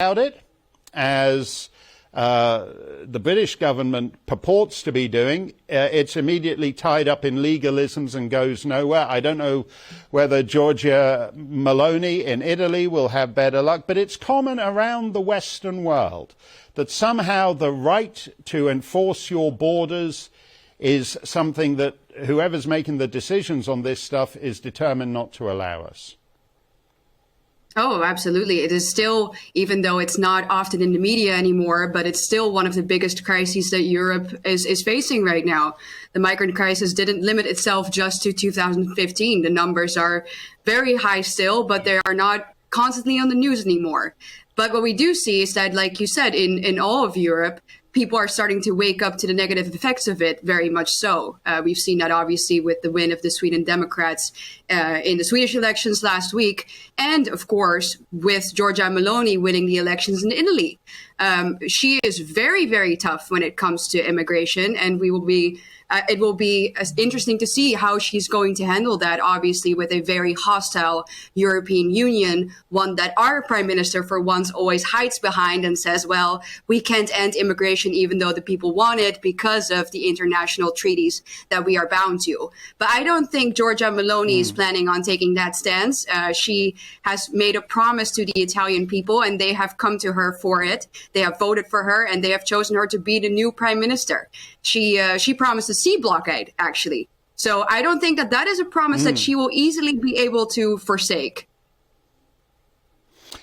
about it, as the British government purports to be doing, it's immediately tied up in legalisms and goes nowhere. I don't know whether Giorgia Meloni in Italy will have better luck, but it's common around the Western world that somehow the right to enforce your borders is something that whoever's making the decisions on this stuff is determined not to allow us. Oh, absolutely. It is still, even though it's not often in the media anymore, but it's still one of the biggest crises that Europe is facing right now. The migrant crisis didn't limit itself just to 2015. The numbers are very high still, but they are not constantly on the news anymore. But what we do see is that, like you said, in all of Europe, people are starting to wake up to the negative effects of it, very much so. We've seen that obviously with the win of the Sweden Democrats in the Swedish elections last week. And of course, with Giorgia Meloni winning the elections in Italy. She is very, very tough when it comes to immigration, and it will be interesting to see how she's going to handle that, obviously, with a very hostile European Union, one that our prime minister for once always hides behind and says, well, we can't end immigration even though the people want it because of the international treaties that we are bound to. But I don't think Giorgia Meloni is planning on taking that stance. She has made a promise to the Italian people, and they have come to her for it. They have voted for her, and they have chosen her to be the new prime minister. She promised a sea blockade, actually. So I don't think that is a promise that she will easily be able to forsake.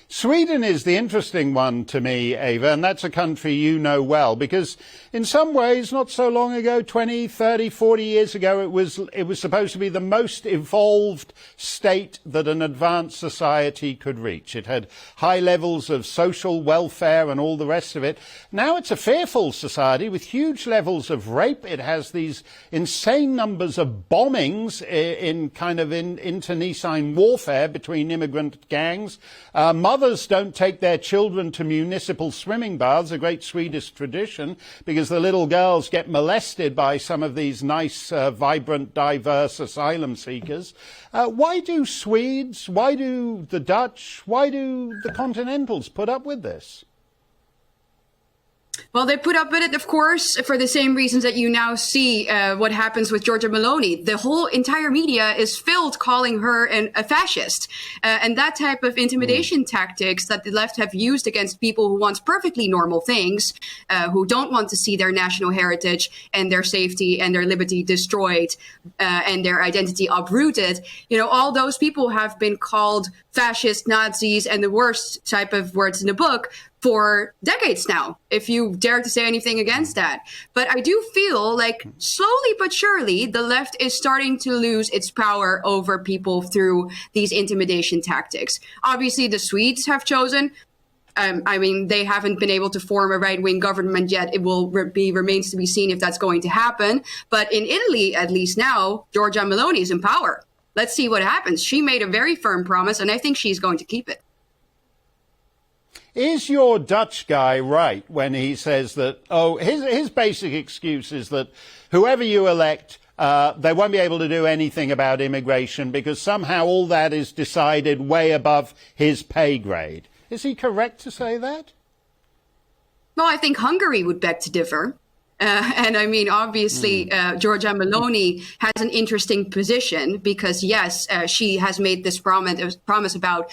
Sweden is the interesting one to me, Eva, and that's a country you know well, because in some ways, not so long ago, 20, 30, 40 years ago, it was supposed to be the most evolved state that an advanced society could reach. It had high levels of social welfare and all the rest of it. Now it's a fearful society with huge levels of rape. It has these insane numbers of bombings in internecine warfare between immigrant gangs. Mothers don't take their children to municipal swimming baths, a great Swedish tradition, because the little girls get molested by some of these nice, vibrant, diverse asylum seekers. Why do Swedes, why do the Dutch, why do the Continentals put up with this? Well, they put up with it, of course, for the same reasons that you now see what happens with Giorgia Meloni. The whole entire media is filled calling her a fascist. And that type of intimidation tactics that the left have used against people who want perfectly normal things, who don't want to see their national heritage and their safety and their liberty destroyed and their identity uprooted. You know, all those people have been called fascist, Nazis, and the worst type of words in the book for decades now, if you dare to say anything against that. But I do feel like slowly but surely, the left is starting to lose its power over people through these intimidation tactics. Obviously, the Swedes have chosen. They haven't been able to form a right-wing government yet. It will remains to be seen if that's going to happen. But in Italy, at least now, Giorgia Meloni is in power. Let's see what happens. She made a very firm promise, and I think she's going to keep it. Is your Dutch guy right when he says that, his basic excuse is that whoever you elect, they won't be able to do anything about immigration because somehow all that is decided way above his pay grade? Is he correct to say that? Well, I think Hungary would beg to differ. And I mean, obviously, Giorgia Meloni has an interesting position because, yes, she has made this promise about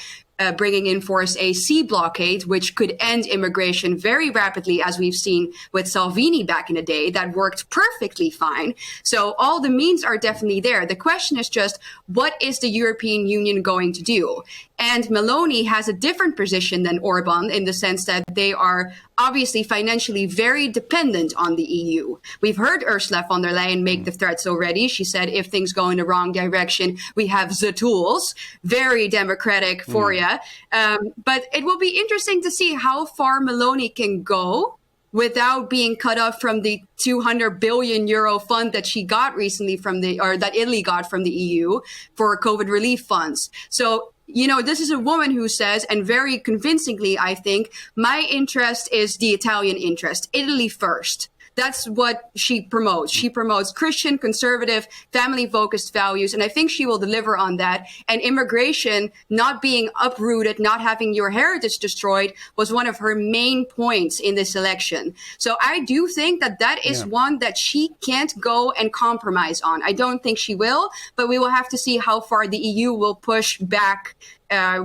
bringing in force a sea blockade, which could end immigration very rapidly, as we've seen with Salvini back in the day. That worked perfectly fine. So all the means are definitely there. The question is just, what is the European Union going to do? And Meloni has a different position than Orban in the sense that they are obviously financially very dependent on the EU. We've heard Ursula von der Leyen make the threats already. She said, if things go in the wrong direction, we have the tools. Very democratic for you. But it will be interesting to see how far Meloni can go without being cut off from the 200 billion euro fund that she got recently that Italy got from the EU for COVID relief funds. So, you know, this is a woman who says, and very convincingly, I think, my interest is the Italian interest, Italy first. That's what she promotes. She promotes Christian, conservative, family-focused values, and I think she will deliver on that. And immigration, not being uprooted, not having your heritage destroyed, was one of her main points in this election. So I do think that is one that she can't go and compromise on. I don't think she will, but we will have to see how far the EU will push back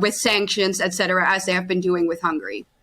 with sanctions, etc., as they have been doing with Hungary.